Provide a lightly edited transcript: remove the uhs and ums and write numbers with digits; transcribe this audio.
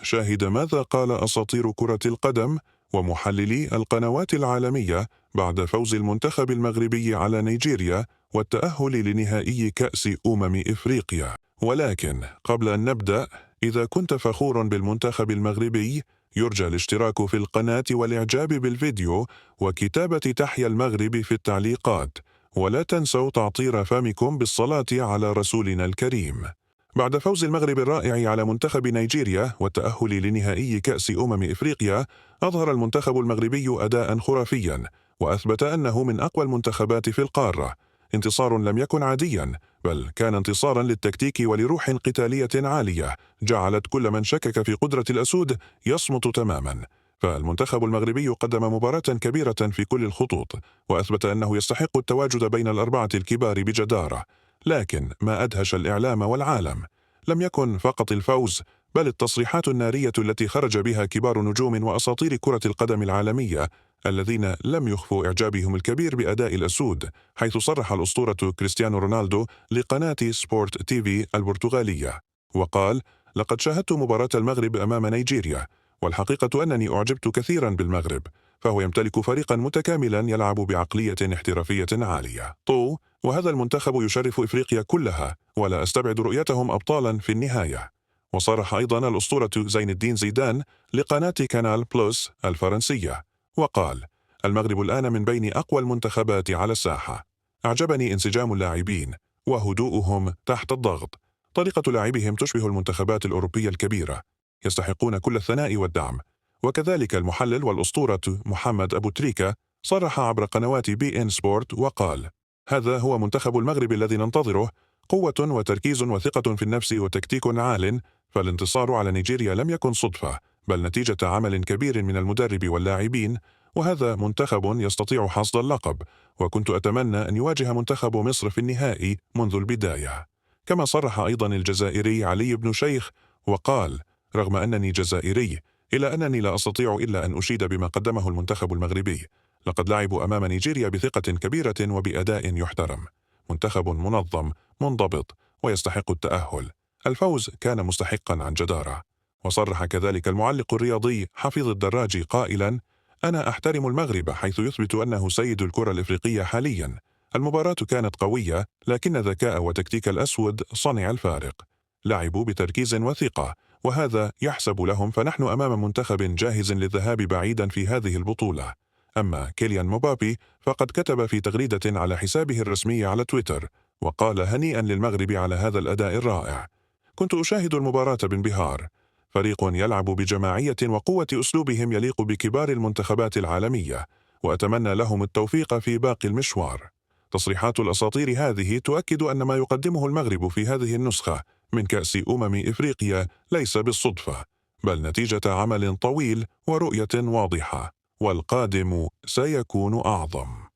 شاهد ماذا قال أساطير كرة القدم ومحللي القنوات العالمية بعد فوز المنتخب المغربي على نيجيريا والتأهل لنهائي كأس إفريقيا. ولكن قبل أن نبدأ، إذا كنت فخور بالمنتخب المغربي يرجى الاشتراك في القناة والإعجاب بالفيديو وكتابة تحيا المغرب في التعليقات، ولا تنسوا تعطير فمكم بالصلاة على رسولنا الكريم. بعد فوز المغرب الرائع على منتخب نيجيريا والتأهل لنهائي كأس إفريقيا، أظهر المنتخب المغربي أداء خرافيا وأثبت أنه من أقوى المنتخبات في القارة. انتصار لم يكن عاديا، بل كان انتصارا للتكتيك ولروح قتالية عالية جعلت كل من شكك في قدرة الأسود يصمت تماما. فالمنتخب المغربي قدم مباراة كبيرة في كل الخطوط، وأثبت أنه يستحق التواجد بين الأربعة الكبار بجدارة. لكن ما أدهش الإعلام والعالم لم يكن فقط الفوز، بل التصريحات النارية التي خرج بها كبار نجوم وأساطير كرة القدم العالمية الذين لم يخفوا إعجابهم الكبير بأداء الأسود، حيث صرح الأسطورة كريستيانو رونالدو لقناة سبورت تيفي البرتغالية وقال: لقد شاهدت مباراة المغرب أمام نيجيريا، والحقيقة أنني أعجبت كثيرا بالمغرب، فهو يمتلك فريقا متكاملا يلعب بعقلية احترافية عالية. وهذا المنتخب يشرف إفريقيا كلها، ولا أستبعد رؤيتهم أبطالا في النهاية. وصرح أيضا الأسطورة زين الدين زيدان لقناة كانال بلس الفرنسية وقال: المغرب الآن من بين أقوى المنتخبات على الساحة. أعجبني انسجام اللاعبين وهدوءهم تحت الضغط. طريقة لاعبهم تشبه المنتخبات الأوروبية الكبيرة، يستحقون كل الثناء والدعم. وكذلك المحلل والأسطورة محمد أبو تريكة صرح عبر قنوات بي إن سبورت وقال: هذا هو منتخب المغرب الذي ننتظره، قوة وتركيز وثقة في النفس وتكتيك عال. فالانتصار على نيجيريا لم يكن صدفة، بل نتيجة عمل كبير من المدرب واللاعبين، وهذا منتخب يستطيع حصد اللقب. وكنت أتمنى أن يواجه منتخب مصر في النهائي منذ البداية. كما صرح أيضا الجزائري علي بن شيخ وقال: رغم أنني جزائري، إلا أنني لا أستطيع إلا أن أشيد بما قدمه المنتخب المغربي. لقد لعبوا أمام نيجيريا بثقة كبيرة وبأداء يحترم. منتخب منظم منضبط ويستحق التأهل. الفوز كان مستحقا عن جدارة. وصرح كذلك المعلق الرياضي حفيظ الدراجي قائلا: أنا أحترم المغرب حيث يثبت أنه سيد الكرة الإفريقية حاليا. المباراة كانت قوية، لكن ذكاء وتكتيك الأسود صنع الفارق. لعبوا بتركيز وثقة، وهذا يحسب لهم، فنحن أمام منتخب جاهز للذهاب بعيدا في هذه البطولة. أما كيليان موبابي فقد كتب في تغريدة على حسابه الرسمي على تويتر وقال: هنيئا للمغرب على هذا الأداء الرائع. كنت أشاهد المباراة بانبهار. فريق يلعب بجماعية وقوة أسلوبهم يليق بكبار المنتخبات العالمية، وأتمنى لهم التوفيق في باقي المشوار. تصريحات الأساطير هذه تؤكد أن ما يقدمه المغرب في هذه النسخة من كأس إفريقيا ليس بالصدفة، بل نتيجة عمل طويل ورؤية واضحة، والقادم سيكون أعظم.